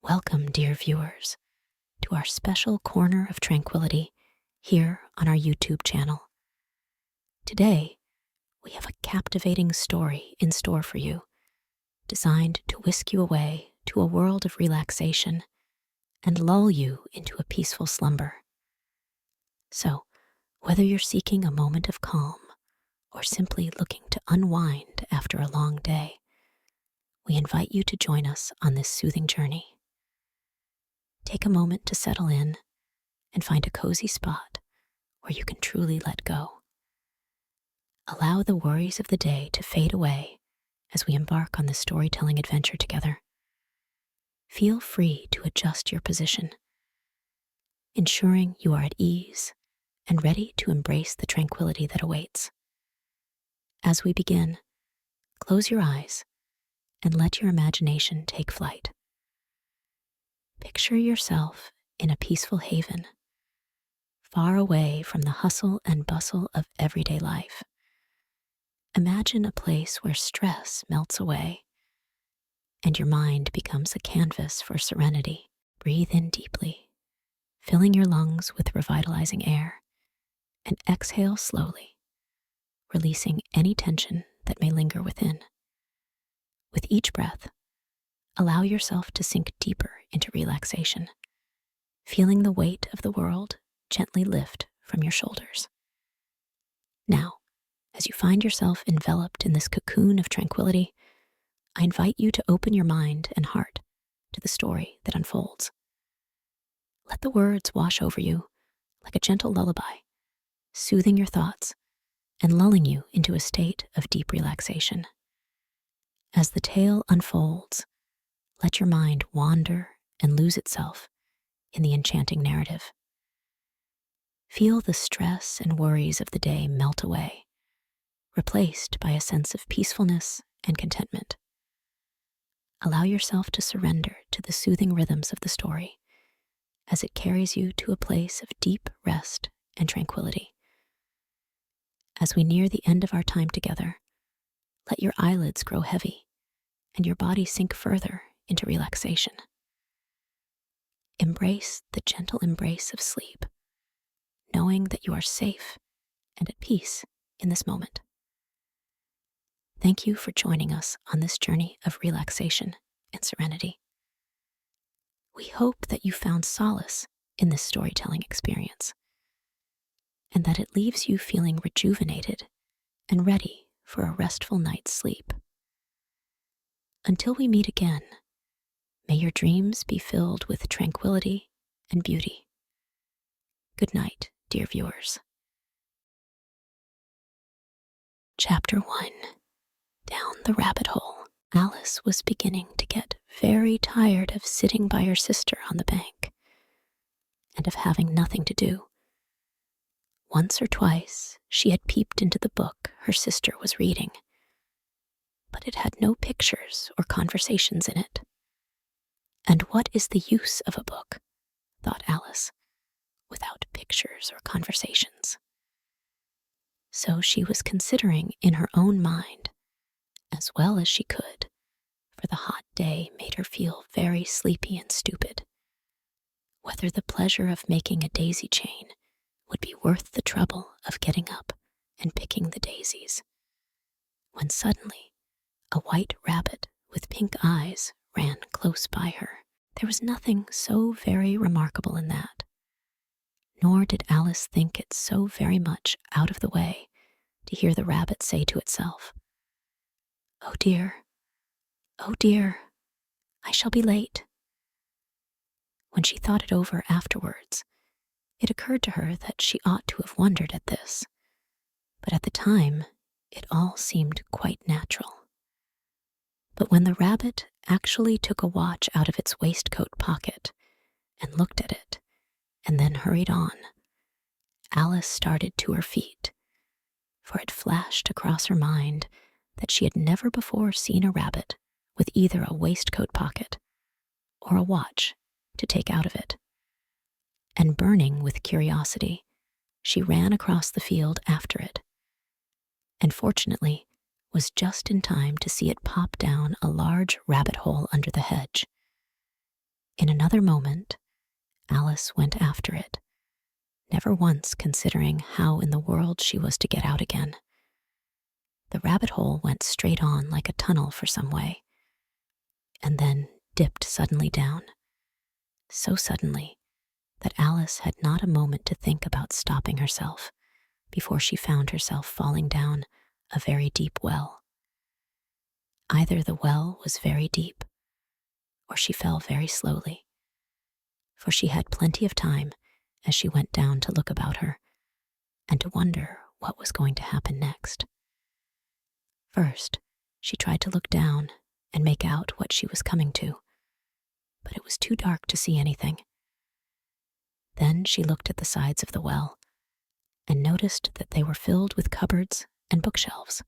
Welcome, dear viewers, to our special corner of tranquility here on our YouTube channel. Today, we have a captivating story in store for you, designed to whisk you away to a world of relaxation and lull you into a peaceful slumber. So, whether you're seeking a moment of calm or simply looking to unwind after a long day, we invite you to join us on this soothing journey. Take a moment to settle in and find a cozy spot where you can truly let go. Allow the worries of the day to fade away as we embark on this storytelling adventure together. Feel free to adjust your position, ensuring you are at ease and ready to embrace the tranquility that awaits. As we begin, close your eyes and let your imagination take flight. Picture yourself in a peaceful haven, far away from the hustle and bustle of everyday life. Imagine a place where stress melts away and your mind becomes a canvas for serenity. Breathe in deeply, filling your lungs with revitalizing air, and exhale slowly, releasing any tension that may linger within. With each breath, allow yourself to sink deeper into relaxation, feeling the weight of the world gently lift from your shoulders. Now, as you find yourself enveloped in this cocoon of tranquility, I invite you to open your mind and heart to the story that unfolds. Let the words wash over you like a gentle lullaby, soothing your thoughts and lulling you into a state of deep relaxation. As the tale unfolds, let your mind wander and lose itself in the enchanting narrative. Feel the stress and worries of the day melt away, replaced by a sense of peacefulness and contentment. Allow yourself to surrender to the soothing rhythms of the story as it carries you to a place of deep rest and tranquility. As we near the end of our time together, let your eyelids grow heavy and your body sink further into relaxation. Embrace the gentle embrace of sleep, knowing that you are safe and at peace in this moment. Thank you for joining us on this journey of relaxation and serenity. We hope that you found solace in this storytelling experience, and that it leaves you feeling rejuvenated and ready for a restful night's sleep. Until we meet again, may your dreams be filled with tranquility and beauty. Good night, dear viewers. Chapter 1. Down the rabbit hole. Alice was beginning to get very tired of sitting by her sister on the bank and of having nothing to do. Once or twice, she had peeped into the book her sister was reading, but it had no pictures or conversations in it. And what is the use of a book, thought Alice, without pictures or conversations? So she was considering in her own mind, as well as she could, for the hot day made her feel very sleepy and stupid, whether the pleasure of making a daisy chain would be worth the trouble of getting up and picking the daisies, when suddenly a white rabbit with pink eyes ran close by her. There was nothing so very remarkable in that, nor did Alice think it so very much out of the way to hear the rabbit say to itself, oh dear, I shall be late." When she thought it over afterwards, it occurred to her that she ought to have wondered at this, but at the time, it all seemed quite natural. But when the rabbit actually took a watch out of its waistcoat pocket and looked at it, and then hurried on, Alice started to her feet, for it flashed across her mind that she had never before seen a rabbit with either a waistcoat pocket or a watch to take out of it. And burning with curiosity, she ran across the field after it, and fortunately was just in time to see it pop down a large rabbit hole under the hedge. In another moment, Alice went after it, never once considering how in the world she was to get out again. The rabbit hole went straight on like a tunnel for some way, and then dipped suddenly down, so suddenly that Alice had not a moment to think about stopping herself before she found herself falling down a very deep well. Either the well was very deep, or she fell very slowly, for she had plenty of time as she went down to look about her and to wonder what was going to happen next. First, she tried to look down and make out what she was coming to, but it was too dark to see anything. Then she looked at the sides of the well and noticed that they were filled with cupboards and bookshelves.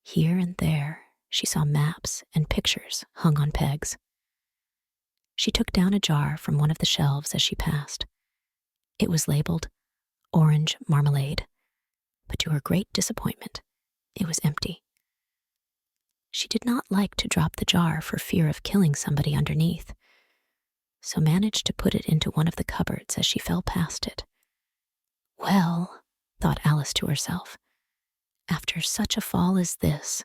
Here and there, she saw maps and pictures hung on pegs. She took down a jar from one of the shelves as she passed. It was labeled orange marmalade, but to her great disappointment, it was empty. She did not like to drop the jar for fear of killing somebody underneath, so managed to put it into one of the cupboards as she fell past it. Well, thought Alice to herself, after such a fall as this,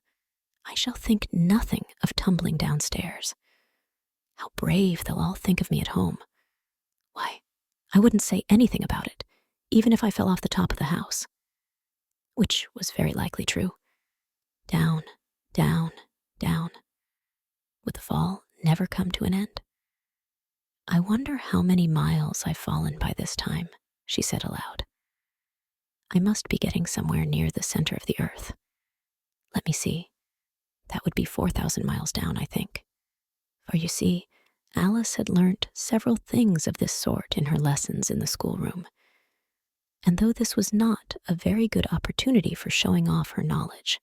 I shall think nothing of tumbling downstairs. How brave they'll all think of me at home. Why, I wouldn't say anything about it, even if I fell off the top of the house. Which was very likely true. Down, down, down. Would the fall never come to an end? I wonder how many miles I've fallen by this time, she said aloud. I must be getting somewhere near the center of the earth. Let me see. That would be 4,000 miles down, I think. For you see, Alice had learnt several things of this sort in her lessons in the schoolroom. And though this was not a very good opportunity for showing off her knowledge,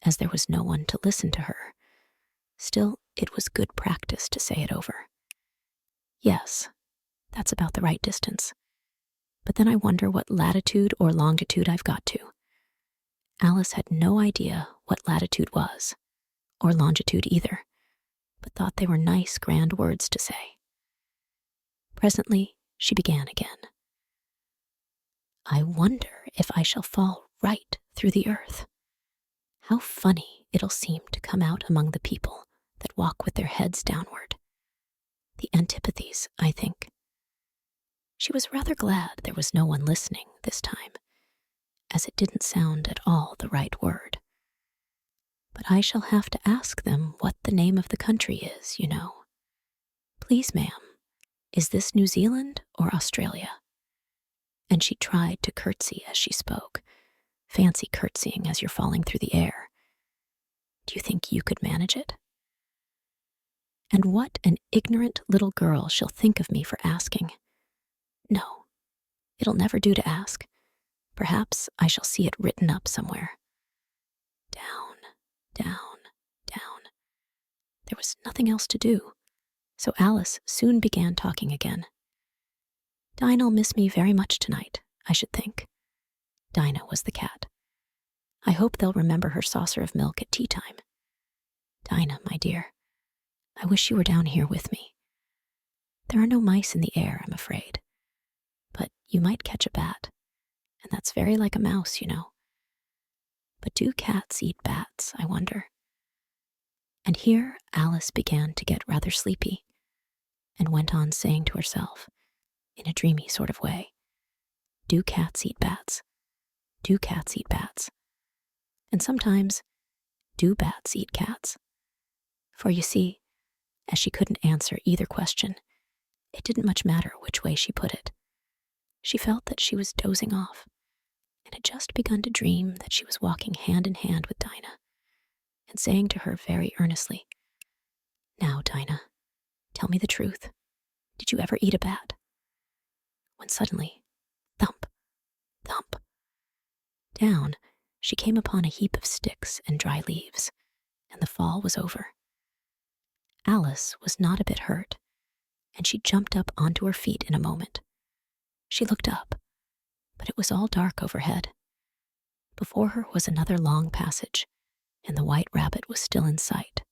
as there was no one to listen to her, still it was good practice to say it over. Yes, that's about the right distance. But then I wonder what latitude or longitude I've got to. Alice had no idea what latitude was, or longitude either, but thought they were nice, grand words to say. Presently, she began again. I wonder if I shall fall right through the earth. How funny it'll seem to come out among the people that walk with their heads downward. The antipathies, I think. She was rather glad there was no one listening this time, as it didn't sound at all the right word. But I shall have to ask them what the name of the country is, you know. Please, ma'am, is this New Zealand or Australia? And she tried to curtsy as she spoke. Fancy curtsying as you're falling through the air. Do you think you could manage it? And what an ignorant little girl she'll think of me for asking. No, it'll never do to ask. Perhaps I shall see it written up somewhere. Down, down, down. There was nothing else to do, so Alice soon began talking again. Dinah'll miss me very much tonight, I should think. Dinah was the cat. I hope they'll remember her saucer of milk at tea time. Dinah, my dear, I wish you were down here with me. There are no mice in the air, I'm afraid. But you might catch a bat, and that's very like a mouse, you know. But do cats eat bats, I wonder? And here Alice began to get rather sleepy, and went on saying to herself, in a dreamy sort of way, do cats eat bats? Do cats eat bats? And sometimes, do bats eat cats? For you see, as she couldn't answer either question, it didn't much matter which way she put it. She felt that she was dozing off, and had just begun to dream that she was walking hand in hand with Dinah, and saying to her very earnestly, Now, Dinah, tell me the truth. Did you ever eat a bat? When suddenly, thump, thump. Down, she came upon a heap of sticks and dry leaves, and the fall was over. Alice was not a bit hurt, and she jumped up onto her feet in a moment. She looked up, but it was all dark overhead. Before her was another long passage, and the white rabbit was still in sight,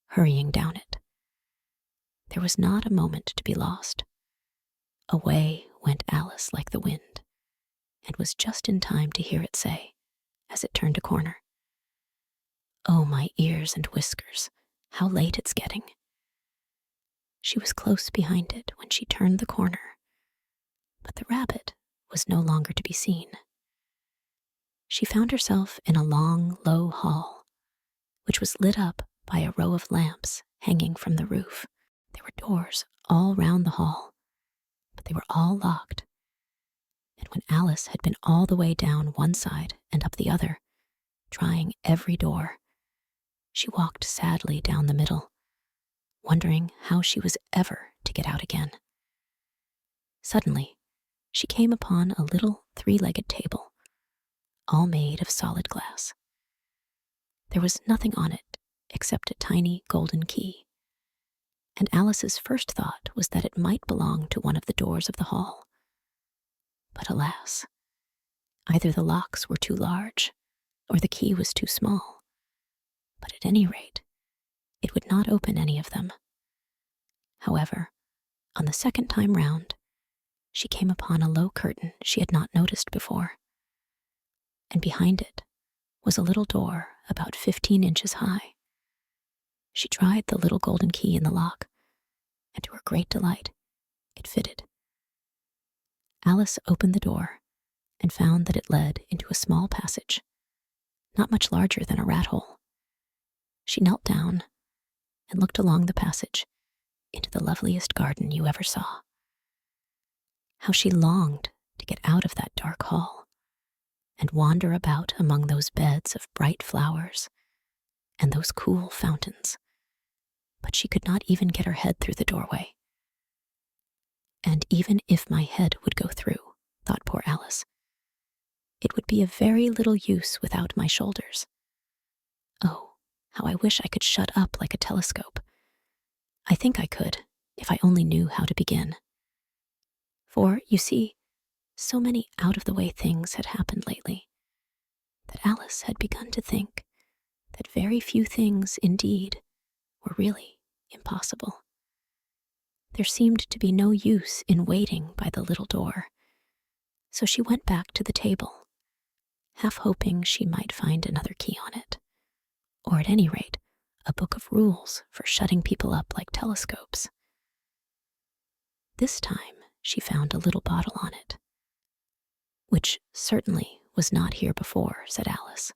hurrying down it. There was not a moment to be lost. Away went Alice like the wind, and was just in time to hear it say, as it turned a corner, "Oh, my ears and whiskers, how late it's getting." She was close behind it when she turned the corner, but the rabbit was no longer to be seen. She found herself in a long, low hall, which was lit up by a row of lamps hanging from the roof. There were doors all round the hall, but they were all locked. And when Alice had been all the way down one side and up the other, trying every door, she walked sadly down the middle, wondering how she was ever to get out again. Suddenly, she came upon a little three-legged table, all made of solid glass. There was nothing on it except a tiny golden key, and Alice's first thought was that it might belong to one of the doors of the hall. But alas, either the locks were too large or the key was too small. But at any rate, it would not open any of them. However, on the second time round, she came upon a low curtain she had not noticed before, and behind it was a little door about 15 inches high. She tried the little golden key in the lock, and to her great delight, it fitted. Alice opened the door and found that it led into a small passage, not much larger than a rat hole. She knelt down and looked along the passage into the loveliest garden you ever saw. How she longed to get out of that dark hall and wander about among those beds of bright flowers and those cool fountains. But she could not even get her head through the doorway. And even if my head would go through, thought poor Alice, it would be of very little use without my shoulders. Oh, how I wish I could shut up like a telescope. I think I could, if I only knew how to begin. For, you see, so many out-of-the-way things had happened lately, that Alice had begun to think that very few things, indeed, were really impossible. There seemed to be no use in waiting by the little door, so she went back to the table, half hoping she might find another key on it, or at any rate, a book of rules for shutting people up like telescopes. This time she found a little bottle on it, which certainly was not here before, said Alice.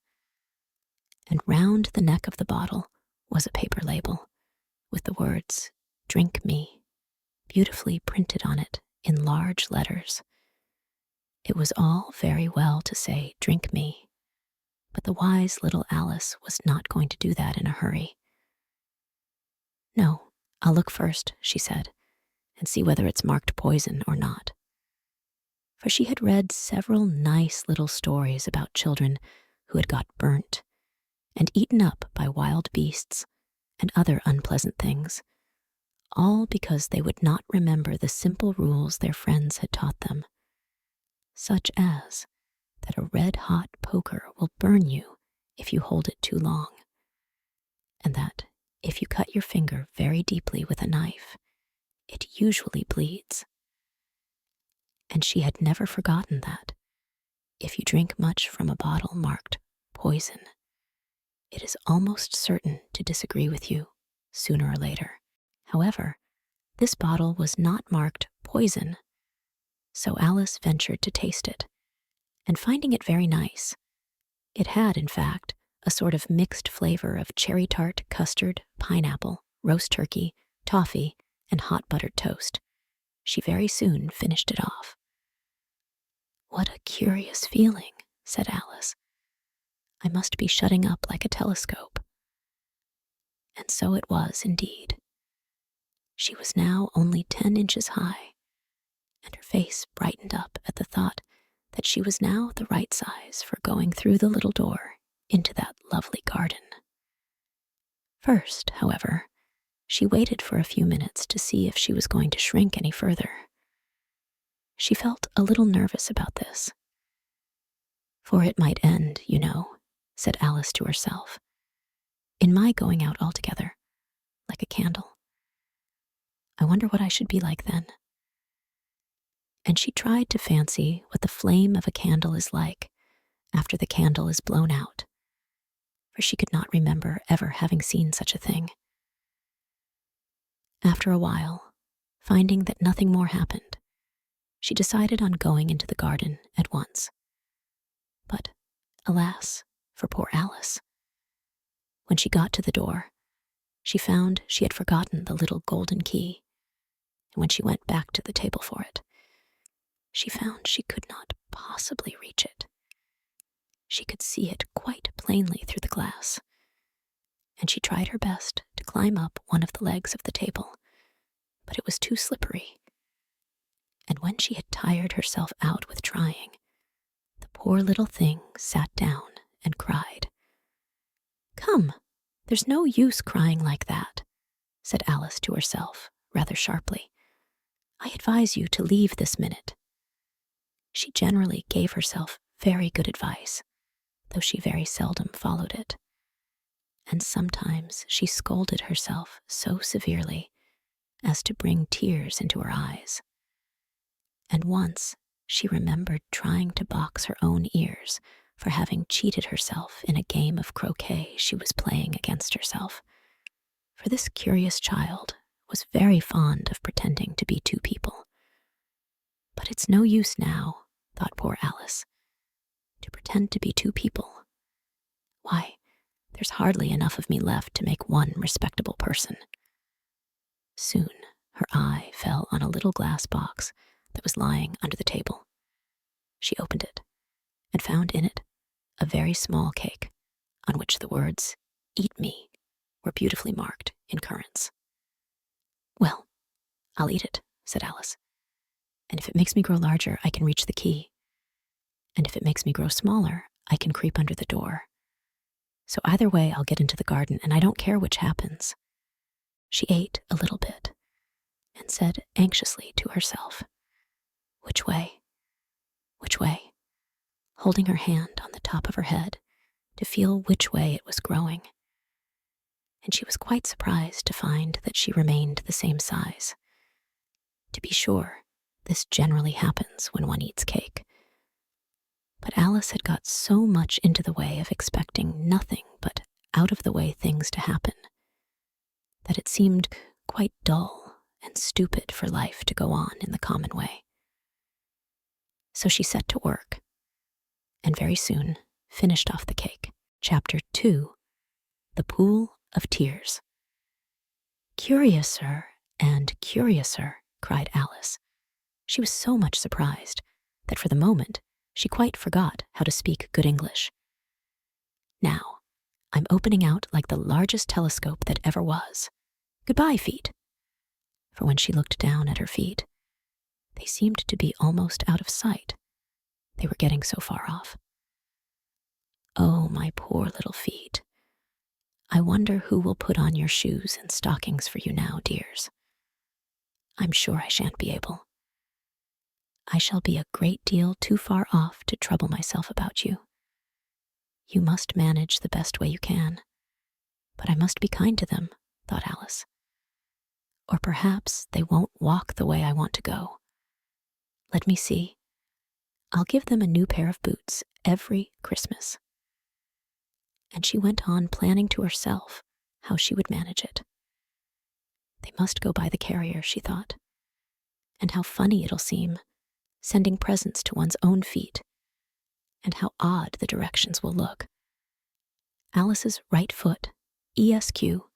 And round the neck of the bottle was a paper label with the words, "Drink me," beautifully printed on it in large letters. It was all very well to say, "Drink me," but the wise little Alice was not going to do that in a hurry. "No, I'll look first," she said, "and see whether it's marked poison or not." For she had read several nice little stories about children who had got burnt and eaten up by wild beasts and other unpleasant things, all because they would not remember the simple rules their friends had taught them, such as that a red-hot poker will burn you if you hold it too long, and that if you cut your finger very deeply with a knife, it usually bleeds. And she had never forgotten that if you drink much from a bottle marked poison, it is almost certain to disagree with you sooner or later. However, this bottle was not marked poison, so Alice ventured to taste it, and finding it very nice, it had, in fact, a sort of mixed flavor of cherry tart, custard, pineapple, roast turkey, toffee, and hot buttered toast, she very soon finished it off. "What a curious feeling," said Alice. "I must be shutting up like a telescope." And so it was indeed. She was now only 10 inches high, and her face brightened up at the thought that she was now the right size for going through the little door into that lovely garden. First, however, she waited for a few minutes to see if she was going to shrink any further. She felt a little nervous about this. "For it might end, you know," said Alice to herself, "in my going out altogether, like a candle. I wonder what I should be like then. And she tried to fancy what the flame of a candle is like after the candle is blown out, for she could not remember ever having seen such a thing. After a while, finding that nothing more happened, she decided on going into the garden at once. But, alas, for poor Alice. When she got to the door, she found she had forgotten the little golden key, and when she went back to the table for it, she found she could not possibly reach it. She could see it quite plainly through the glass, and she tried her best to climb up one of the legs of the table, but it was too slippery. And when she had tired herself out with trying, the poor little thing sat down and cried. "Come, there's no use crying like that," said Alice to herself, rather sharply. "I advise you to leave this minute." She generally gave herself very good advice, though she very seldom followed it. And sometimes she scolded herself so severely as to bring tears into her eyes. And once she remembered trying to box her own ears for having cheated herself in a game of croquet she was playing against herself. For this curious child was very fond of pretending to be two people. But it's no use now, thought poor Alice, to pretend to be two people. Why, there's hardly enough of me left to make one respectable person. Soon her eye fell on a little glass box that was lying under the table. She opened it and found in it a very small cake on which the words, "Eat me," were beautifully marked in currants. "Well, I'll eat it," said Alice. "And if it makes me grow larger, I can reach the key. And if it makes me grow smaller, I can creep under the door. So either way, I'll get into the garden, and I don't care which happens." She ate a little bit and said anxiously to herself, "Which way? Which way?" holding her hand on the top of her head to feel which way it was growing. And she was quite surprised to find that she remained the same size. To be sure, this generally happens when one eats cake. But Alice had got so much into the way of expecting nothing but out-of-the-way things to happen that it seemed quite dull and stupid for life to go on in the common way. So she set to work, and very soon finished off the cake. Chapter 2, The Pool of Tears. "Curiouser and curiouser," cried Alice. She was so much surprised that for the moment she quite forgot how to speak good English. "Now, I'm opening out like the largest telescope that ever was. Goodbye, feet." For when she looked down at her feet, they seemed to be almost out of sight. They were getting so far off. "Oh, my poor little feet. I wonder who will put on your shoes and stockings for you now, dears. I'm sure I shan't be able. I shall be a great deal too far off to trouble myself about you. You must manage the best way you can. But I must be kind to them," thought Alice. "Or perhaps they won't walk the way I want to go. Let me see. I'll give them a new pair of boots every Christmas." And she went on planning to herself how she would manage it. They must go by the carrier, she thought. And how funny it'll seem, sending presents to one's own feet, and how odd the directions will look. Alice's right foot, ESQ,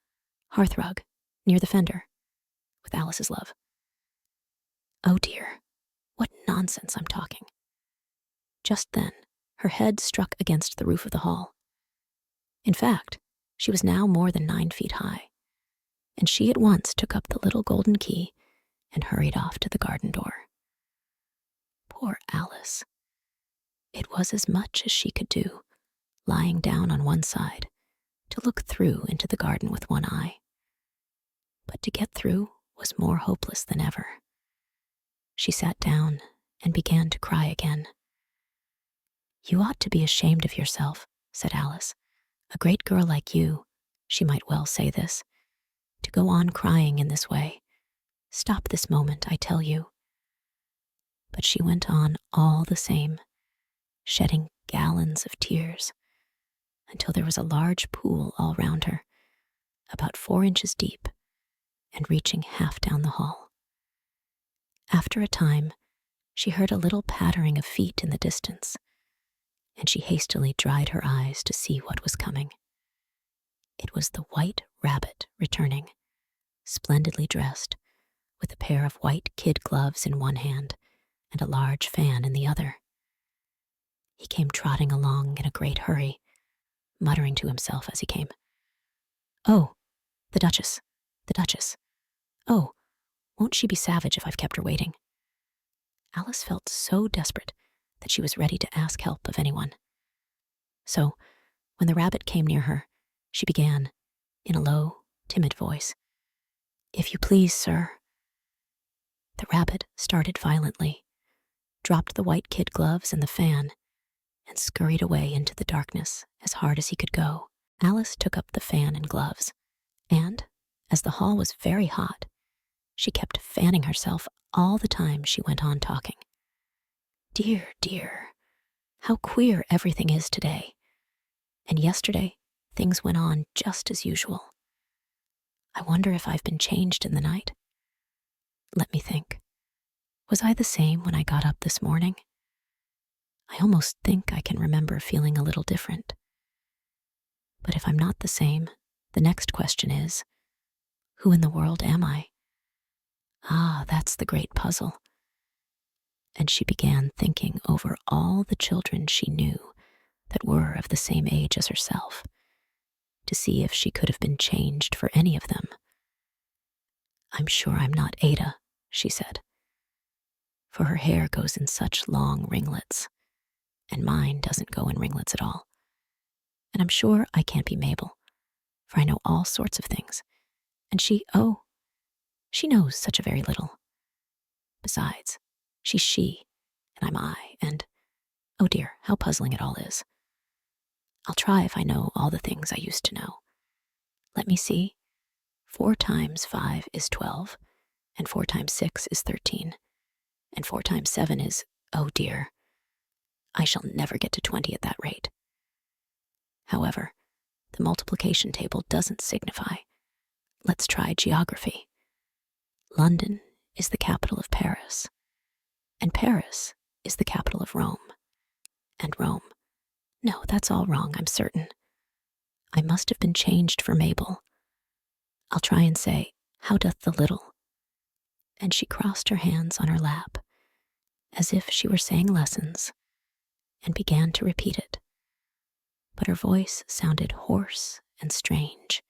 hearthrug, near the fender, with Alice's love. Oh dear, what nonsense I'm talking. Just then, her head struck against the roof of the hall. In fact, she was now more than 9 feet high, and she at once took up the little golden key and hurried off to the garden door. Poor Alice. It was as much as she could do, lying down on one side, to look through into the garden with one eye. But to get through was more hopeless than ever. She sat down and began to cry again. "You ought to be ashamed of yourself," said Alice. "A great girl like you," she might well say this, "to go on crying in this way, Stop this moment, I tell you." But she went on all the same, shedding gallons of tears, until there was a large pool all round her, about 4 inches deep and reaching half down the hall. After a time, she heard a little pattering of feet in the distance, and she hastily dried her eyes to see what was coming. It was the white rabbit returning, splendidly dressed, with a pair of white kid gloves in one hand and a large fan in the other. He came trotting along in a great hurry, muttering to himself as he came, "Oh, the Duchess, the Duchess. Oh, won't she be savage if I've kept her waiting?" Alice felt so desperate that she was ready to ask help of anyone. So, when the rabbit came near her, she began, in a low, timid voice, "If you please, sir." The rabbit started violently, dropped the white kid gloves and the fan, and scurried away into the darkness as hard as he could go. Alice took up the fan and gloves, and, as the hall was very hot, she kept fanning herself all the time she went on talking. "Dear, dear, how queer everything is today. And yesterday, things went on just as usual. I wonder if I've been changed in the night. Let me think. Was I the same when I got up this morning? I almost think I can remember feeling a little different. But if I'm not the same, the next question is, who in the world am I? Ah, that's the great puzzle." And she began thinking over all the children she knew that were of the same age as herself, to see if she could have been changed for any of them. "I'm sure I'm not Ada," she said, "for her hair goes in such long ringlets, and mine doesn't go in ringlets at all. And I'm sure I can't be Mabel, for I know all sorts of things, and she knows such a very little. Besides, she's she, and I'm I, and, oh dear, how puzzling it all is. I'll try if I know all the things I used to know. Let me see. 4 times 5 is 12, and 4 times 6 is 13, and 4 times 7 is, oh dear, I shall never get to 20 at that rate. However, the multiplication table doesn't signify. Let's try geography. London is the capital of Paris, and Paris is the capital of Rome, and Rome. No, that's all wrong, I'm certain. I must have been changed for Mabel. I'll try and say, how doth the little?" And she crossed her hands on her lap, as if she were saying lessons, and began to repeat it. But her voice sounded hoarse and strange,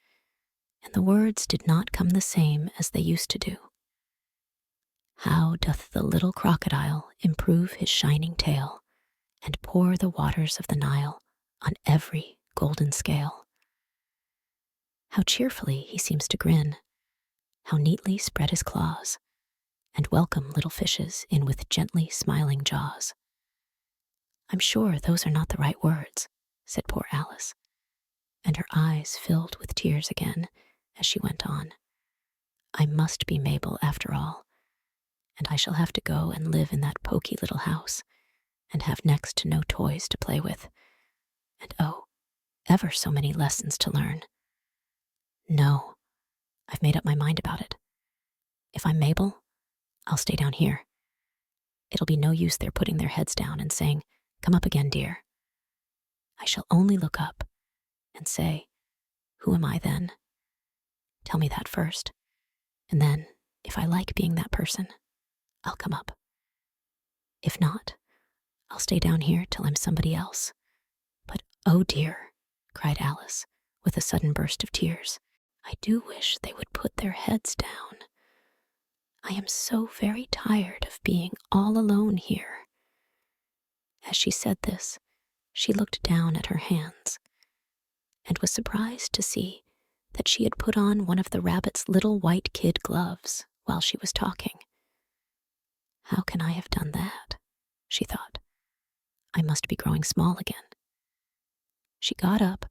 and the words did not come the same as they used to do. "How doth the little crocodile improve his shining tail, and pour the waters of the Nile on every golden scale? How cheerfully he seems to grin, how neatly spread his claws, and welcome little fishes in with gently smiling jaws." "I'm sure those are not the right words," said poor Alice, and her eyes filled with tears again as she went on. "I must be Mabel after all, and I shall have to go and live in that poky little house, and have next to no toys to play with, and oh, ever so many lessons to learn. No, I've made up my mind about it. If I'm Mabel, I'll stay down here. It'll be no use their putting their heads down and saying, 'Come up again, dear.' I shall only look up and say, 'Who am I then?' Tell me that first, and then, if I like being that person, I'll come up. If not, I'll stay down here till I'm somebody else. But, oh dear," cried Alice, with a sudden burst of tears, "I do wish they would put their heads down. I am so very tired of being all alone here." As she said this, she looked down at her hands, and was surprised to see that she had put on one of the rabbit's little white kid gloves while she was talking. "How can I have done that?" she thought. "I must be growing small again." She got up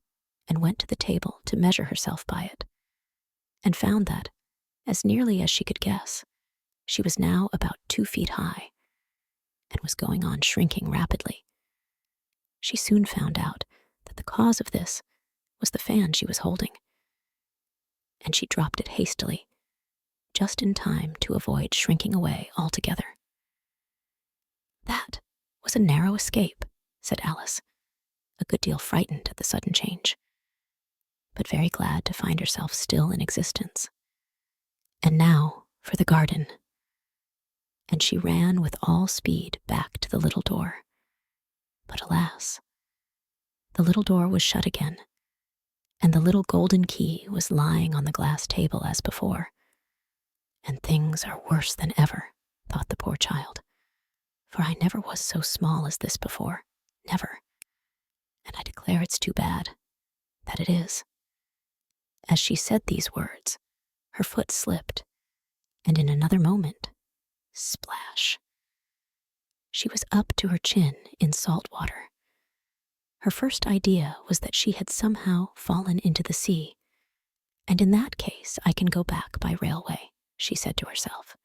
and went to the table to measure herself by it, and found that, as nearly as she could guess, She was now about 2 feet high and was going on shrinking rapidly. She soon found out that the cause of this was the fan she was holding, and she dropped it hastily, just in time to avoid shrinking away altogether. "That was a narrow escape," said Alice, a good deal frightened at the sudden change, but very glad to find herself still in existence. "And now for the garden." And she ran with all speed back to the little door. But alas, the little door was shut again, and the little golden key was lying on the glass table as before. "And things are worse than ever," thought the poor child, "for I never was so small as this before, never. And I declare it's too bad, that it is." As she said these words, her foot slipped, and in another moment, splash! She was up to her chin in salt water. Her first idea was that she had somehow fallen into the sea, and in that case I can go back by railway, she said to herself.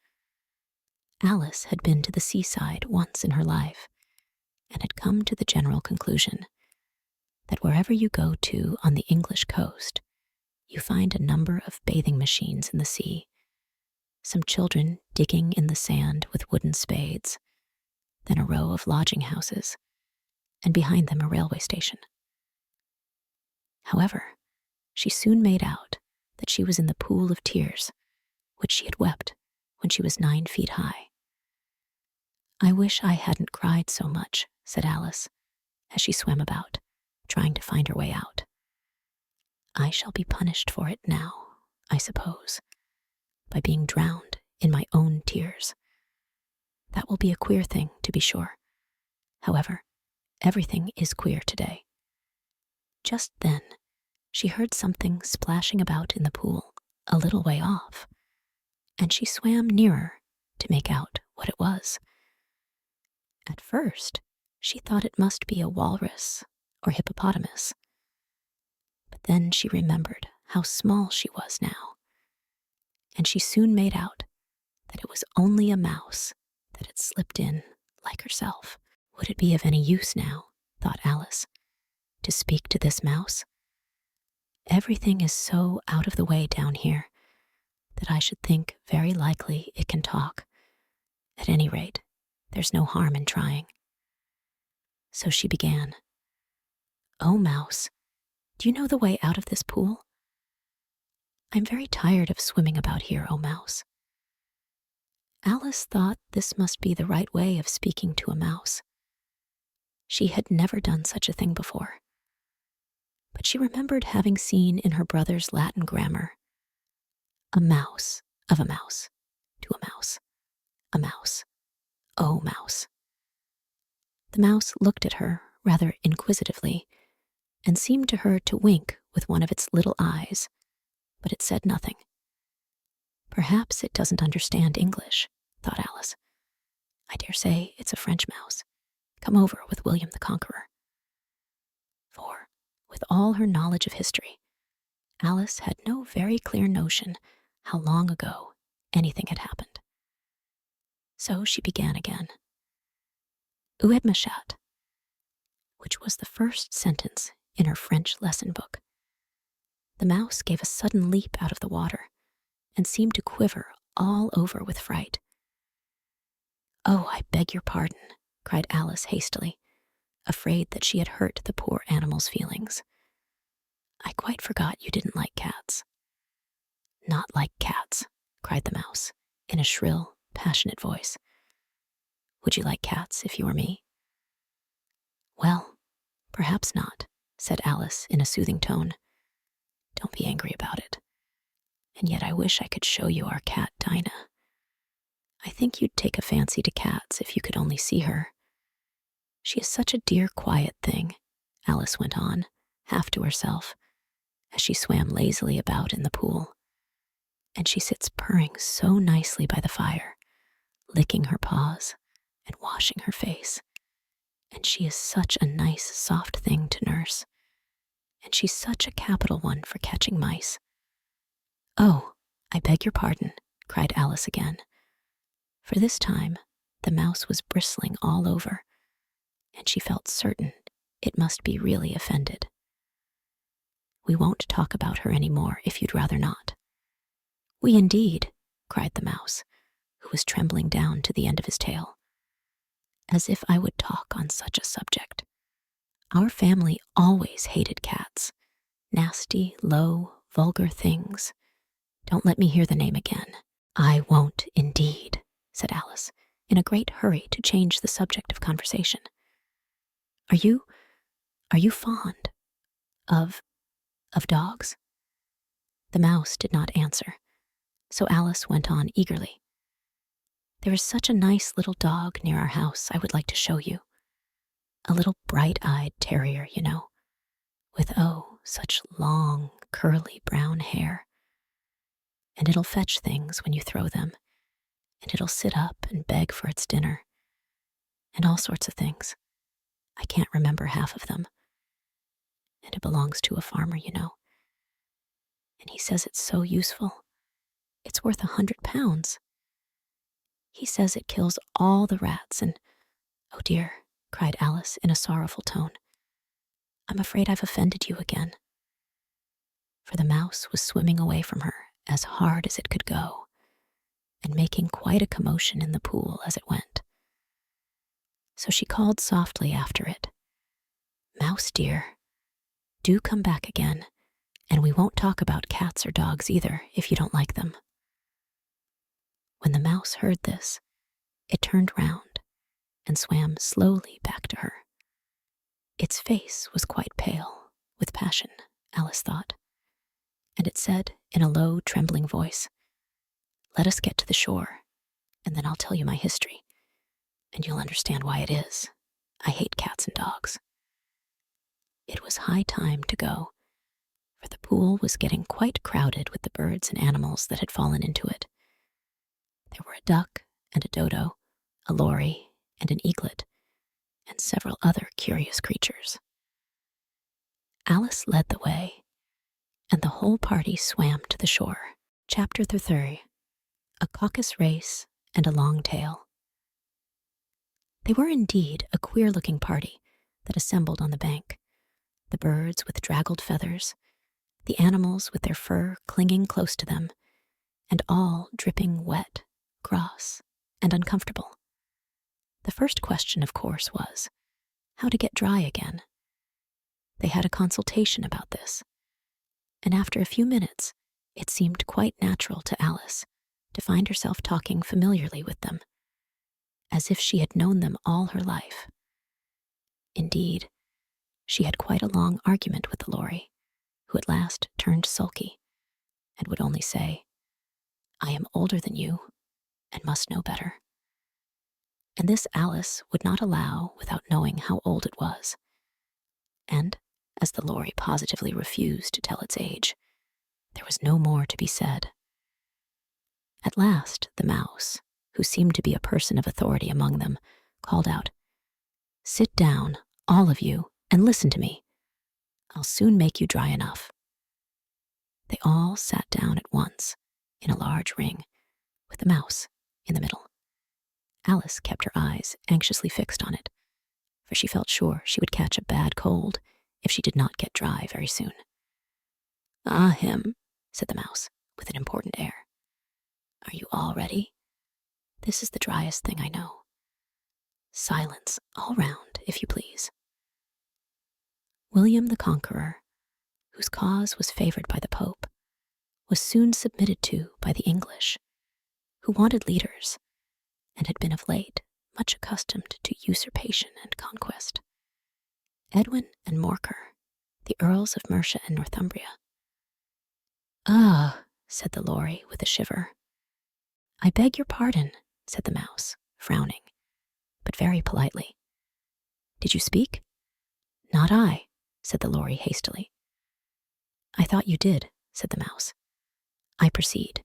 Alice had been to the seaside once in her life, and had come to the general conclusion that wherever you go to on the English coast, you find a number of bathing machines in the sea, some children digging in the sand with wooden spades, then a row of lodging houses, and behind them a railway station. However, she soon made out that she was in the pool of tears, which she had wept when she was 9 feet high. "I wish I hadn't cried so much," said Alice, as she swam about, trying to find her way out. "I shall be punished for it now, I suppose, by being drowned in my own tears. That will be a queer thing, to be sure. However, everything is queer today." Just then, she heard something splashing about in the pool a little way off, and she swam nearer to make out what it was. At first, she thought it must be a walrus or hippopotamus. But then she remembered how small she was now, and she soon made out that it was only a mouse that had slipped in like herself. Would it be of any use now, thought Alice, to speak to this mouse? Everything is so out of the way down here that I should think very likely it can talk. At any rate, there's no harm in trying. So she began. "Oh, mouse, do you know the way out of this pool? I'm very tired of swimming about here, oh mouse." Alice thought this must be the right way of speaking to a mouse. She had never done such a thing before, but she remembered having seen in her brother's Latin grammar, "A mouse of a mouse to a mouse, oh mouse." The mouse looked at her rather inquisitively and seemed to her to wink with one of its little eyes, but it said nothing. "Perhaps it doesn't understand English," thought Alice. "I dare say it's a French mouse, come over with William the Conqueror." For, with all her knowledge of history, Alice had no very clear notion how long ago anything had happened. So she began again. "Uebmachat," which was the first sentence in her French lesson book. The mouse gave a sudden leap out of the water and seemed to quiver all over with fright. "Oh, I beg your pardon," cried Alice hastily, afraid that she had hurt the poor animal's feelings. "I quite forgot you didn't like cats." "Not like cats," cried the mouse in a shrill, passionate voice. "Would you like cats if you were me?" "Well, perhaps not," said Alice in a soothing tone. "Don't be angry about it. And yet I wish I could show you our cat, Dinah. I think you'd take a fancy to cats if you could only see her. She is such a dear, quiet thing," Alice went on, half to herself, as she swam lazily about in the pool. "And she sits purring so nicely by the fire, licking her paws and washing her face. And she is such a nice, soft thing to nurse. And she's such a capital one for catching mice." "Oh, I beg your pardon," cried Alice again. For this time, the mouse was bristling all over, and she felt certain it must be really offended. "We won't talk about her any more if you'd rather not." "We indeed," cried the mouse, who was trembling down to the end of his tail. "As if I would talk on such a subject. Our family always hated cats. Nasty, low, vulgar things. Don't let me hear the name again." "I won't indeed," said Alice, in a great hurry to change the subject of conversation. Are you fond of dogs?" The mouse did not answer, so Alice went on eagerly. "There is such a nice little dog near our house I would like to show you. A little bright-eyed terrier, you know, with, oh, such long, curly brown hair. And it'll fetch things when you throw them, and it'll sit up and beg for its dinner, and all sorts of things. I can't remember half of them. And it belongs to a farmer, you know. And he says it's so useful. It's worth 100 pounds. He says it kills all the rats and—" "Oh dear," cried Alice in a sorrowful tone. "I'm afraid I've offended you again." For the mouse was swimming away from her as hard as it could go, and making quite a commotion in the pool as it went. So she called softly after it, "Mouse dear, do come back again, and we won't talk about cats or dogs either if you don't like them." When the mouse heard this, it turned round and swam slowly back to her. Its face was quite pale with passion, Alice thought, and it said in a low, trembling voice, "Let us get to the shore, and then I'll tell you my history, and you'll understand why it is I hate cats and dogs." It was high time to go, for the pool was getting quite crowded with the birds and animals that had fallen into it. There were a duck and a dodo, a lory and an eaglet, and several other curious creatures. Alice led the way, and the whole party swam to the shore. Chapter 3: A Caucus Race and a Long Tail. They were indeed a queer-looking party that assembled on the bank, the birds with draggled feathers, the animals with their fur clinging close to them, and all dripping wet, gross, and uncomfortable. The first question, of course, was how to get dry again. They had a consultation about this, and after a few minutes, it seemed quite natural to Alice to find herself talking familiarly with them, as if she had known them all her life. Indeed, she had quite a long argument with the lory, who at last turned sulky and would only say, "I am older than you and must know better." And this Alice would not allow without knowing how old it was. And, as the lory positively refused to tell its age, there was no more to be said. At last, the mouse, who seemed to be a person of authority among them, called out, "Sit down, all of you, and listen to me. I'll soon make you dry enough." They all sat down at once, in a large ring, with the mouse in the middle. Alice kept her eyes anxiously fixed on it, for she felt sure she would catch a bad cold if she did not get dry very soon. "Ahem," said the mouse, with an important air. "Are you all ready? This is the driest thing I know. Silence all round, if you please." William the Conqueror, whose cause was favored by the Pope, was soon submitted to by the English, who wanted leaders, and had been of late much accustomed to usurpation and conquest. Edwin and Morcar, the Earls of Mercia and Northumbria. "Ah," said the lory with a shiver. "I beg your pardon," said the mouse, frowning, but very politely. "Did you speak?" "Not I," said the lory hastily. "I thought you did," said the mouse. "I proceed.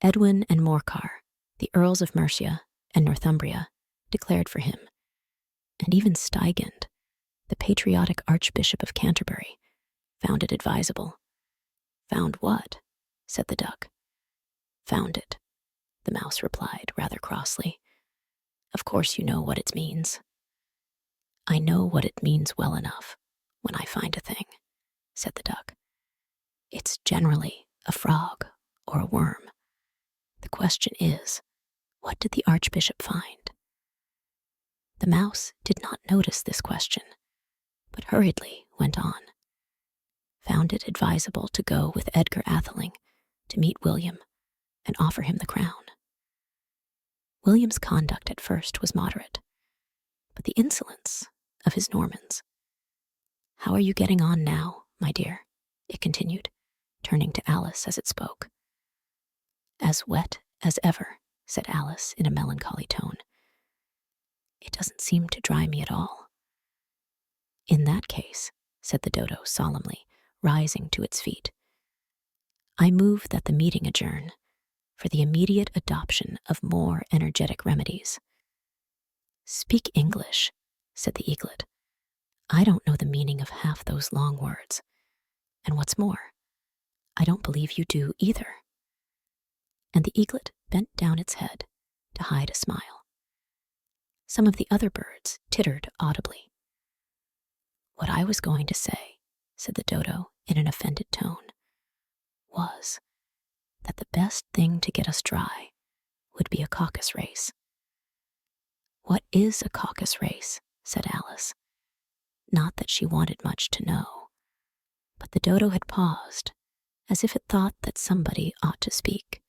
Edwin and Morcar, the Earls of Mercia and Northumbria, declared for him, and even Stigand, the patriotic Archbishop of Canterbury, found it advisable." "Found what?" said the duck. "Found it," the mouse replied rather crossly. Of course you know what it means. I know what it means well enough when I find a thing, said the duck. It's generally a frog or a worm. The question is, what did the Archbishop find? The mouse did not notice this question, but hurriedly went on. Found it advisable to go with Edgar Atheling to meet William and offer him the crown. William's conduct at first was moderate, but the insolence of his Normans. How are you getting on now, my dear? It continued, turning to Alice as it spoke. As wet as ever, said Alice in a melancholy tone. It doesn't seem to dry me at all. In that case, said the dodo solemnly, rising to its feet, I move that the meeting adjourn for the immediate adoption of more energetic remedies. Speak English, said the eaglet. I don't know the meaning of half those long words. And what's more, I don't believe you do either. And the eaglet bent down its head to hide a smile. Some of the other birds tittered audibly. What I was going to say, said the dodo in an offended tone, was that the best thing to get us dry would be a caucus race. What is a caucus race? Said Alice. Not that she wanted much to know, but the dodo had paused, as if it thought that somebody ought to speak,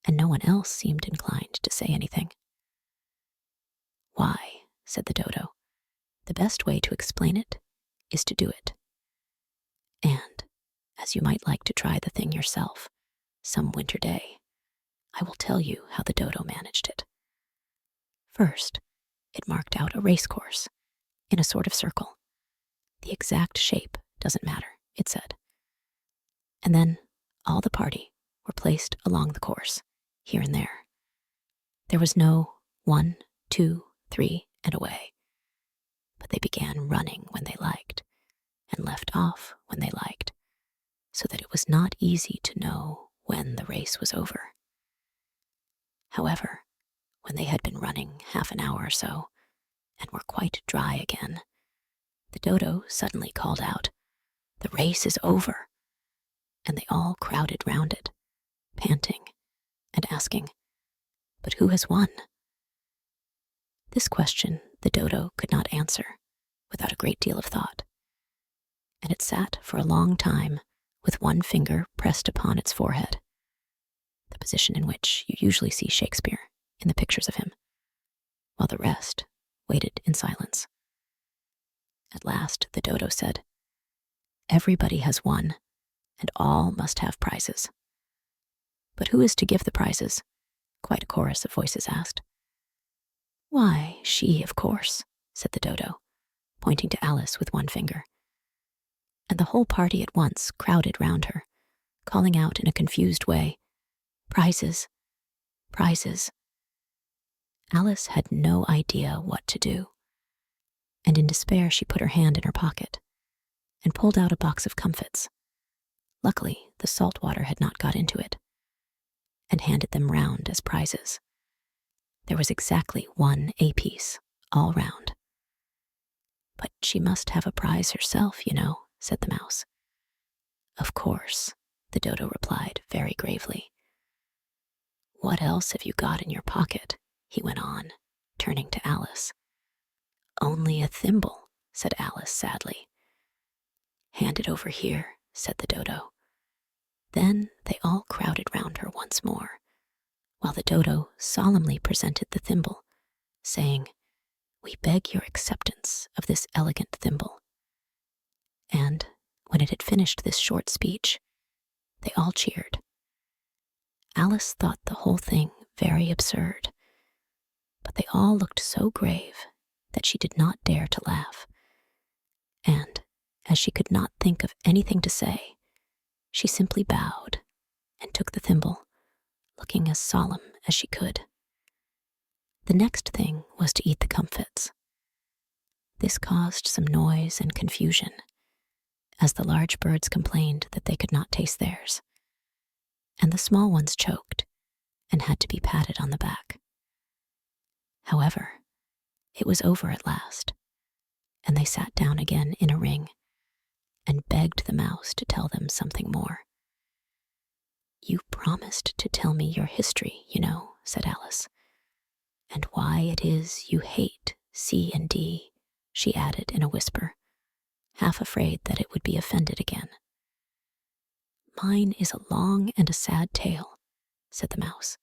and no one else seemed inclined to say anything. Why, said the dodo, the best way to explain it is to do it. And, as you might like to try the thing yourself, some winter day, I will tell you how the dodo managed it. First, it marked out a race course in a sort of circle. The exact shape doesn't matter, it said. And then all the party were placed along the course, here and there. There was no 1, 2, 3, and away, but they began running when they liked, and left off when they liked, so that it was not easy to know when the race was over. However, when they had been running half an hour or so, and were quite dry again, the dodo suddenly called out, "The race is over," and they all crowded round it, panting and asking, "But who has won?" This question the dodo could not answer without a great deal of thought, and it sat for a long time with one finger pressed upon its forehead, the position in which you usually see Shakespeare in the pictures of him, while the rest waited in silence. At last the dodo said, "Everybody has won, and all must have prizes." "But who is to give the prizes?" quite a chorus of voices asked. "Why, she, of course," said the dodo, pointing to Alice with one finger. And the whole party at once crowded round her, calling out in a confused way, "Prizes, prizes." Alice had no idea what to do, and in despair she put her hand in her pocket and pulled out a box of comfits. Luckily, the salt water had not got into it, and handed them round as prizes. There was exactly 1 apiece, all round. "But she must have a prize herself, you know," said the mouse. "Of course," the dodo replied very gravely. "What else have you got in your pocket?" he went on, turning to Alice. "Only a thimble," said Alice sadly. "Hand it over here," said the dodo. Then they all crowded round her once more, while the dodo solemnly presented the thimble, saying, "We beg your acceptance of this elegant thimble." And when it had finished this short speech, they all cheered. Alice thought the whole thing very absurd, but they all looked so grave that she did not dare to laugh. And, as she could not think of anything to say, she simply bowed and took the thimble, looking as solemn as she could. The next thing was to eat the comfits. This caused some noise and confusion, as the large birds complained that they could not taste theirs, and the small ones choked and had to be patted on the back. However, it was over at last, and they sat down again in a ring and begged the mouse to tell them something more. "You promised to tell me your history, you know," said Alice, "and why it is you hate C and D," she added in a whisper, half afraid that it would be offended again. "Mine is a long and a sad tale," said the mouse,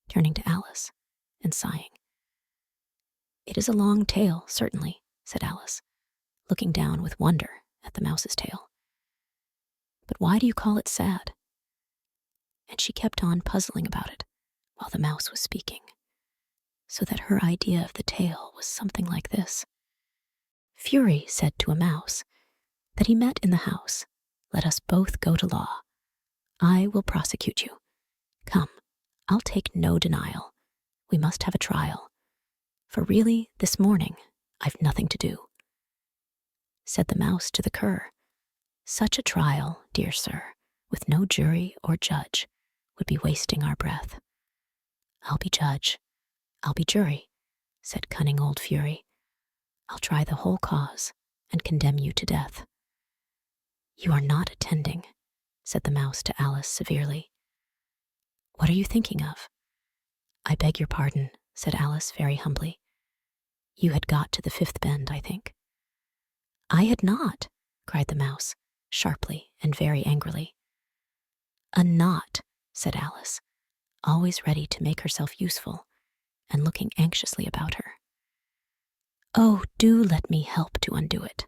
turning to Alice and sighing. "It is a long tale, certainly," said Alice, looking down with wonder at the mouse's tail. "But why do you call it sad?" And she kept on puzzling about it while the mouse was speaking, so that her idea of the tale was something like this. Fury said to a mouse that he met in the house. "Let us both go to law. I will prosecute you. Come, I'll take no denial. We must have a trial. For really, this morning, I've nothing to do." Said the mouse to the cur, "Such a trial, dear sir, with no jury or judge, would be wasting our breath." "I'll be judge, I'll be jury," said cunning old Fury. "I'll try the whole cause and condemn you to death." "You are not attending," said the mouse to Alice severely. "What are you thinking of?" "I beg your pardon," said Alice very humbly. "You had got to the fifth bend, I think." "I had not," cried the mouse, sharply and very angrily. "A knot," said Alice, always ready to make herself useful and looking anxiously about her. "Oh, do let me help to undo it."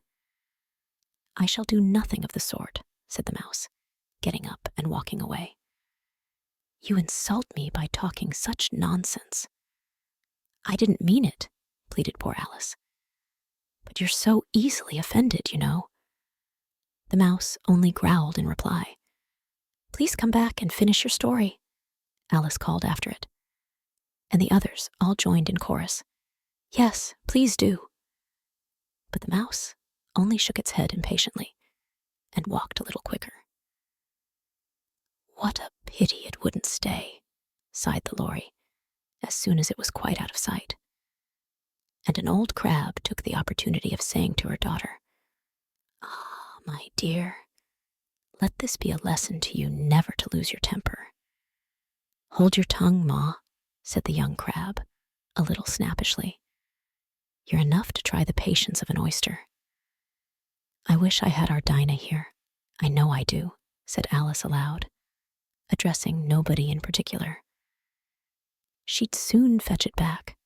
"I shall do nothing of the sort," said the mouse, getting up and walking away. "You insult me by talking such nonsense." "I didn't mean it," pleaded poor Alice. "But you're so easily offended, you know." The mouse only growled in reply. "Please come back and finish your story," Alice called after it. And the others all joined in chorus. "Yes, please do." But the mouse only shook its head impatiently and walked a little quicker. "What a pity it wouldn't stay," sighed the lory, as soon as it was quite out of sight. And an old crab took the opportunity of saying to her daughter, "Ah, my dear, let this be a lesson to you never to lose your temper." "Hold your tongue, Ma," said the young crab, a little snappishly. "You're enough to try the patience of an oyster." "I wish I had our Dinah here. I know I do," said Alice aloud, addressing nobody in particular. "She'd soon fetch it back."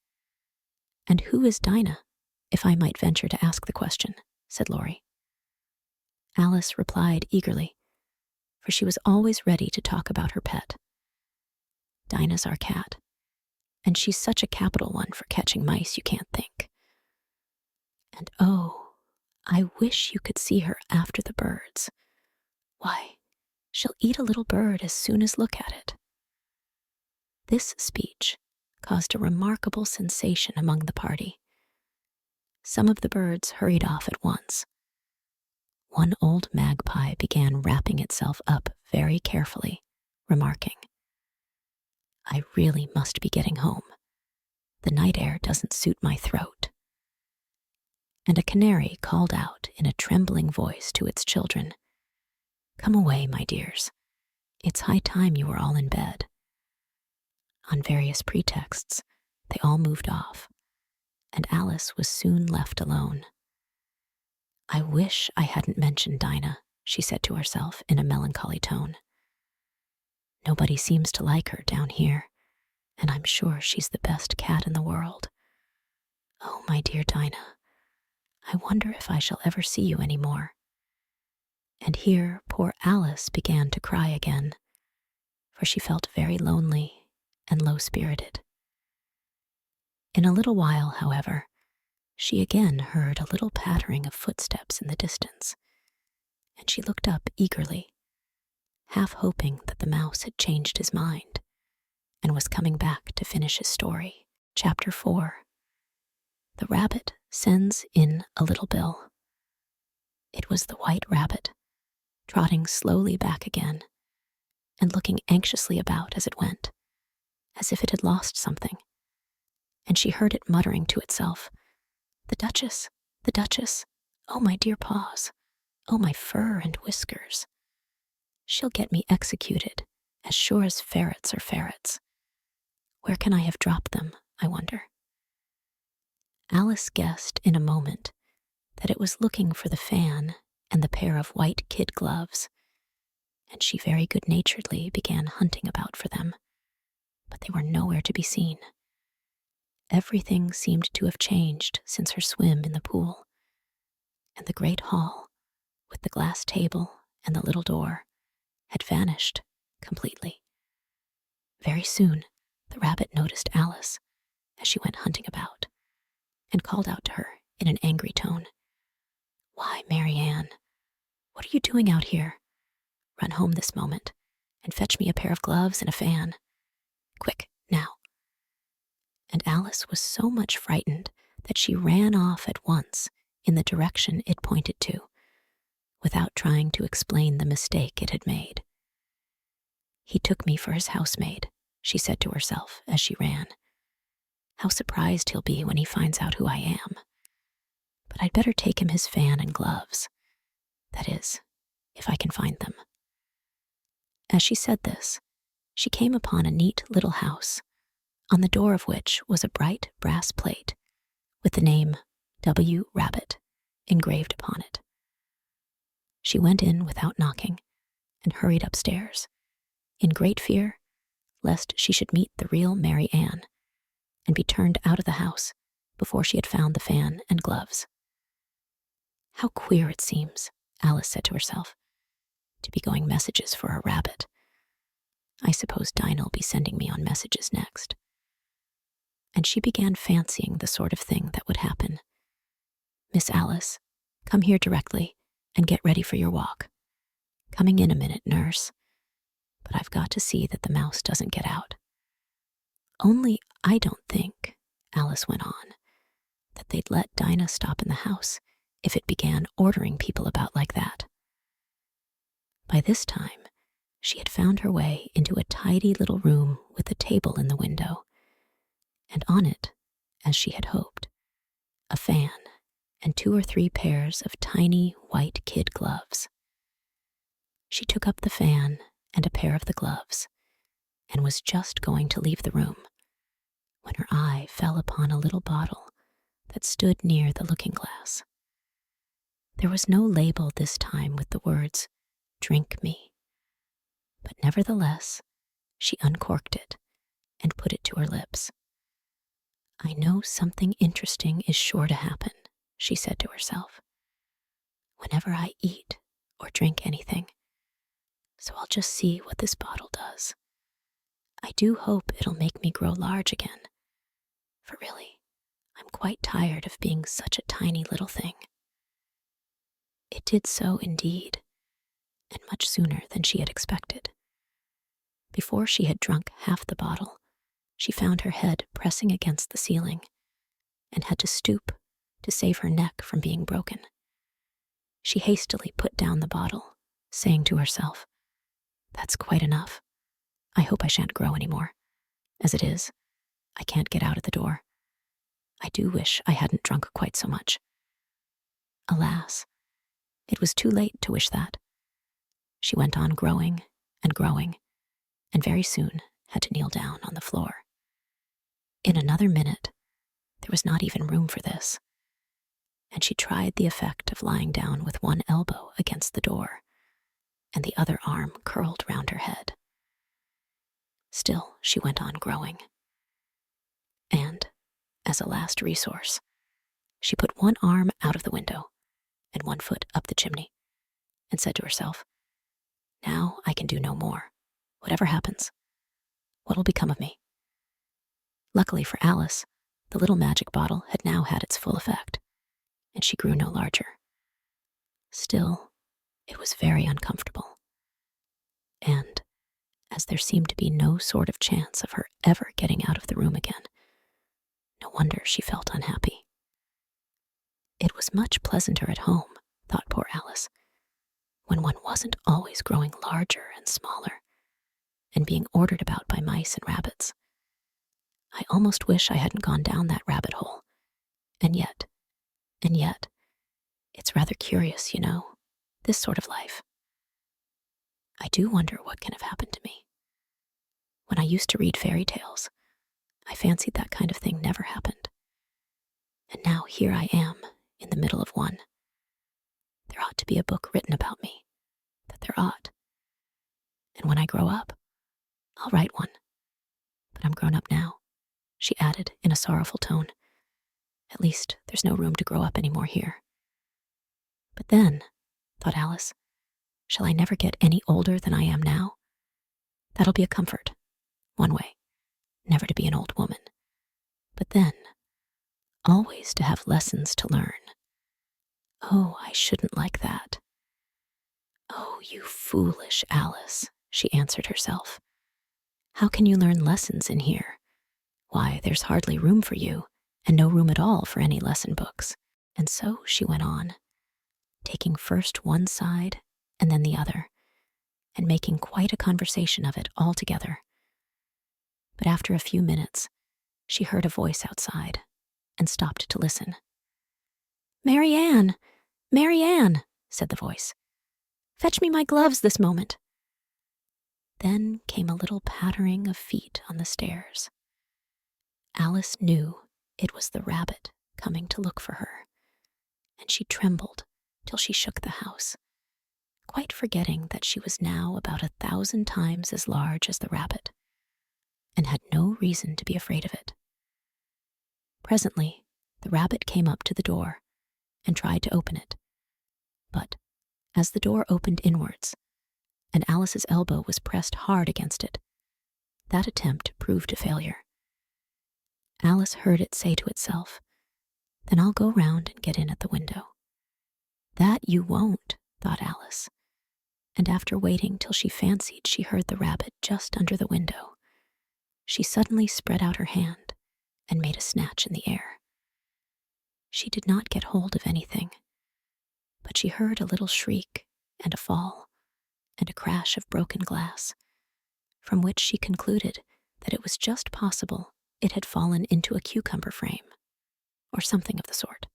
"And who is Dinah, if I might venture to ask the question?" said Laurie. Alice replied eagerly, for she was always ready to talk about her pet. "Dinah's our cat, and she's such a capital one for catching mice you can't think. And oh, I wish you could see her after the birds. Why, she'll eat a little bird as soon as look at it." This speech caused a remarkable sensation among the party. Some of the birds hurried off at once. One old magpie began wrapping itself up very carefully, remarking, "I really must be getting home. The night air doesn't suit my throat." And a canary called out in a trembling voice to its children, "Come away, my dears. It's high time you were all in bed." On various pretexts, they all moved off, and Alice was soon left alone. "I wish I hadn't mentioned Dinah," she said to herself in a melancholy tone. "Nobody seems to like her down here, and I'm sure she's the best cat in the world. Oh, my dear Dinah, I wonder if I shall ever see you any more." And here poor Alice began to cry again, for she felt very lonely and low-spirited. In a little while, however, she again heard a little pattering of footsteps in the distance, and she looked up eagerly, half hoping that the mouse had changed his mind and was coming back to finish his story. Chapter 4. The Rabbit Sends in a Little Bill. It was the White Rabbit, trotting slowly back again and looking anxiously about as it went, as if it had lost something, and she heard it muttering to itself, the Duchess, oh my dear paws, oh my fur and whiskers. She'll get me executed, as sure as ferrets are ferrets. Where can I have dropped them, I wonder? Alice guessed in a moment that it was looking for the fan and the pair of white kid gloves, and she very good-naturedly began hunting about for them, but they were nowhere to be seen. Everything seemed to have changed since her swim in the pool, and the great hall, with the glass table and the little door, had vanished completely. Very soon, the rabbit noticed Alice as she went hunting about, and called out to her in an angry tone, "Why, Mary Ann, what are you doing out here? Run home this moment, and fetch me a pair of gloves and a fan. Quick, now." And Alice was so much frightened that she ran off at once in the direction it pointed to, without trying to explain the mistake it had made. "He took me for his housemaid," she said to herself as she ran. "How surprised he'll be when he finds out who I am. But I'd better take him his fan and gloves. That is, if I can find them." As she said this, she came upon a neat little house, on the door of which was a bright brass plate with the name W. Rabbit engraved upon it. She went in without knocking and hurried upstairs, in great fear lest she should meet the real Mary Ann and be turned out of the house before she had found the fan and gloves. "How queer it seems," Alice said to herself, "to be going messages for a rabbit. I suppose Dinah'll be sending me on messages next." And she began fancying the sort of thing that would happen. "Miss Alice, come here directly and get ready for your walk. Coming in a minute, nurse. But I've got to see that the mouse doesn't get out. Only I don't think," Alice went on, "that they'd let Dinah stop in the house if it began ordering people about like that." By this time, she had found her way into a tidy little room with a table in the window, and on it, as she had hoped, a fan and 2 or 3 pairs of tiny white kid gloves. She took up the fan and a pair of the gloves, and was just going to leave the room when her eye fell upon a little bottle that stood near the looking-glass. There was no label this time with the words, "Drink me," but nevertheless, she uncorked it and put it to her lips. "I know something interesting is sure to happen," she said to herself, "whenever I eat or drink anything. So I'll just see what this bottle does. I do hope it'll make me grow large again, for really, I'm quite tired of being such a tiny little thing." It did so indeed, and much sooner than she had expected. Before she had drunk half the bottle, she found her head pressing against the ceiling, and had to stoop to save her neck from being broken. She hastily put down the bottle, saying to herself, "That's quite enough. I hope I shan't grow any more. As it is, I can't get out at the door. I do wish I hadn't drunk quite so much." Alas, it was too late to wish that. She went on growing and growing, and very soon had to kneel down on the floor. In another minute, there was not even room for this, and she tried the effect of lying down with one elbow against the door, and the other arm curled round her head. Still, she went on growing. And, as a last resource, she put one arm out of the window and one foot up the chimney, and said to herself, "Now I can do no more. Whatever happens, what'll become of me?" Luckily for Alice, the little magic bottle had now had its full effect, and she grew no larger. Still, it was very uncomfortable. And, as there seemed to be no sort of chance of her ever getting out of the room again, no wonder she felt unhappy. It was much pleasanter at home, thought poor Alice, when one wasn't always growing larger and smaller, and being ordered about by mice and rabbits, I almost wish I hadn't gone down that rabbit hole. And yet, it's rather curious, this sort of life. I do wonder what can have happened to me. When I used to read fairy tales, I fancied that kind of thing never happened. And now here I am, in the middle of one. There ought to be a book written about me. That there ought. And when I grow up, I'll write one. But I'm grown up now, she added in a sorrowful tone. At least there's no room to grow up anymore here. But then, thought Alice, shall I never get any older than I am now? That'll be a comfort, one way, never to be an old woman. But then, always to have lessons to learn. Oh, I shouldn't like that. Oh, you foolish Alice, she answered herself. How can you learn lessons in here? Why, there's hardly room for you, and no room at all for any lesson books. And so she went on, taking first one side and then the other, and making quite a conversation of it altogether. But after a few minutes, she heard a voice outside and stopped to listen. "Mary Ann, Mary Ann," said the voice. "Fetch me my gloves this moment." Then came a little pattering of feet on the stairs. Alice knew it was the rabbit coming to look for her, and she trembled till she shook the house, quite forgetting that she was now about 1,000 times as large as the rabbit, and had no reason to be afraid of it. Presently, the rabbit came up to the door and tried to open it. But as the door opened inwards, and Alice's elbow was pressed hard against it, that attempt proved a failure. Alice heard it say to itself, "Then I'll go round and get in at the window." "That you won't," thought Alice, and after waiting till she fancied she heard the rabbit just under the window, she suddenly spread out her hand and made a snatch in the air. She did not get hold of anything, but she heard a little shriek and a fall and a crash of broken glass, from which she concluded that it was just possible it had fallen into a cucumber frame, or something of the sort.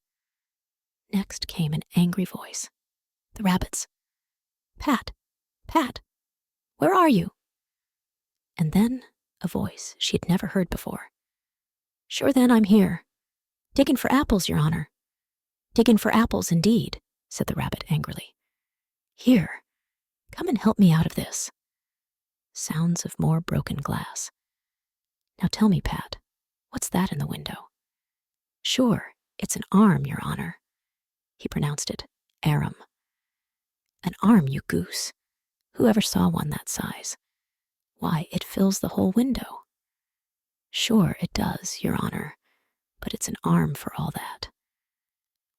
Next came an angry voice, the rabbit's. "Pat, Pat, where are you?" And then a voice she had never heard before. "Sure then, I'm here. Diggin' for apples, Your Honor." "Diggin' for apples, indeed," said the rabbit angrily. "Here, come and help me out of this." Sounds of more broken glass. "Now tell me, Pat, what's that in the window?" "Sure, it's an arm, Your Honor." He pronounced it arum. "An arm, you goose. Who ever saw one that size? Why, it fills the whole window." "Sure it does, Your Honor, but it's an arm for all that."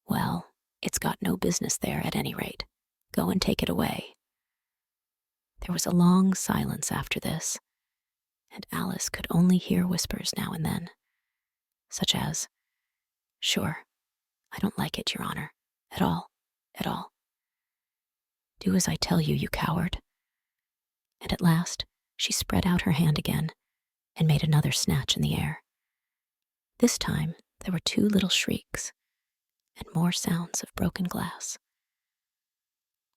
"Well, it's got no business there at any rate. Go and take it away." There was a long silence after this, and Alice could only hear whispers now and then, such as, "Sure, I don't like it, Your Honor, at all, at all." "Do as I tell you, you coward." And at last she spread out her hand again and made another snatch in the air. This time there were 2 little shrieks and more sounds of broken glass.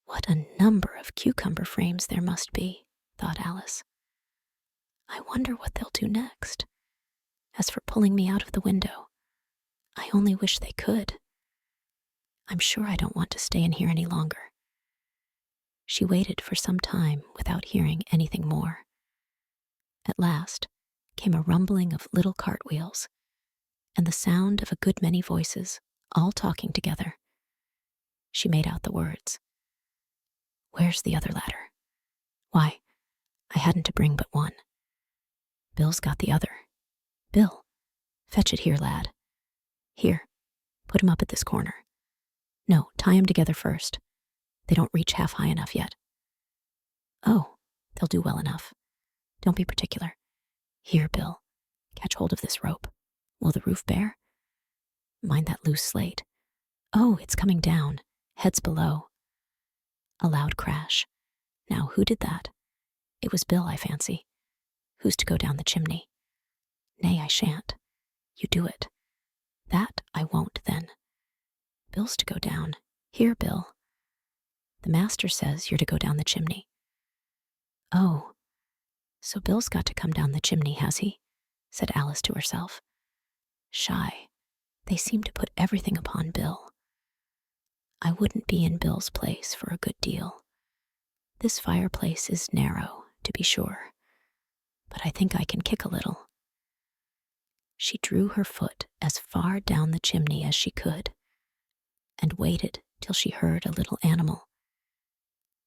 What a number of cucumber frames there must be, thought Alice. I wonder what they'll do next. As for pulling me out of the window, I only wish they could. I'm sure I don't want to stay in here any longer. She waited for some time without hearing anything more. At last came a rumbling of little cartwheels and the sound of a good many voices all talking together. She made out the words. "Where's the other ladder? Why, I hadn't to bring but one. Bill's got the other. Bill, fetch it here, lad. Here, put 'em up at this corner. No, tie 'em together first. They don't reach half high enough yet. Oh, they'll do well enough. Don't be particular. Here, Bill, catch hold of this rope. Will the roof bear? Mind that loose slate. Oh, it's coming down. Heads below." A loud crash. Now, who did that? It was Bill, I fancy. Who's to go down the chimney? Nay, I shan't. You do it. That I won't, then. Bill's to go down. Here, Bill. The master says you're to go down the chimney. Oh, so Bill's got to come down the chimney, has he? Said Alice to herself. Shy. They seem to put everything upon Bill. I wouldn't be in Bill's place for a good deal. This fireplace is narrow, to be sure, but I think I can kick a little. She drew her foot as far down the chimney as she could, and waited till she heard a little animal.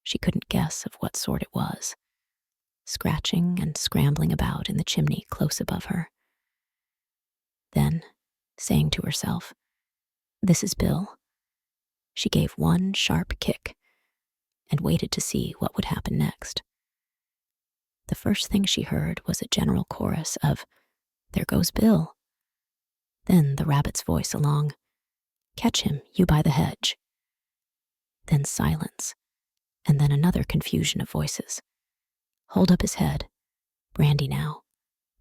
She couldn't guess of what sort it was, scratching and scrambling about in the chimney close above her. Then, saying to herself, "This is Bill," she gave one sharp kick and waited to see what would happen next. The first thing she heard was a general chorus of, "There goes Bill." Then the rabbit's voice along, "Catch him, you by the hedge." Then silence, and then another confusion of voices. "Hold up his head. Brandy now.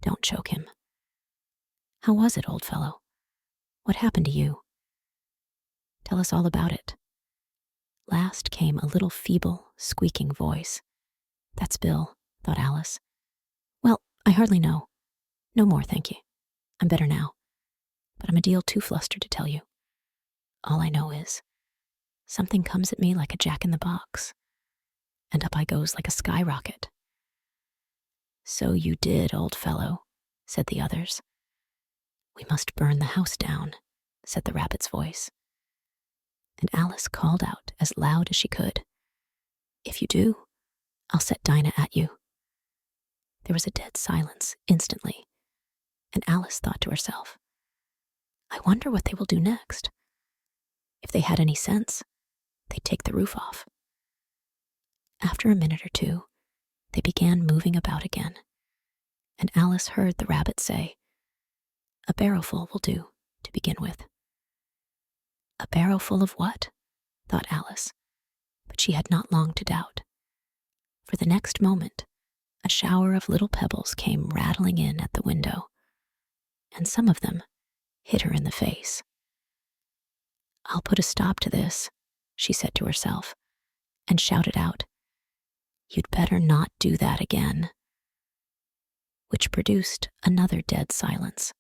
Don't choke him." "How was it, old fellow? What happened to you?" "Tell us all about it." Last came a little feeble, squeaking voice. "That's Bill," thought Alice. "Well, I hardly know. No more, thank you. I'm better now. But I'm a deal too flustered to tell you. All I know is, something comes at me like a jack-in-the-box, and up I goes like a skyrocket." "So you did, old fellow," said the others. "We must burn the house down," said the rabbit's voice. And Alice called out as loud as she could, "If you do, I'll set Dinah at you." There was a dead silence instantly, and Alice thought to herself, "I wonder what they will do next. If they had any sense, they'd take the roof off." After a minute or two, they began moving about again, and Alice heard the rabbit say, "A barrowful will do, to begin with." A barrowful of what? Thought Alice, but she had not long to doubt. For the next moment, a shower of little pebbles came rattling in at the window, and some of them hit her in the face. "I'll put a stop to this," she said to herself, and shouted out, "You'd better not do that again," which produced another dead silence.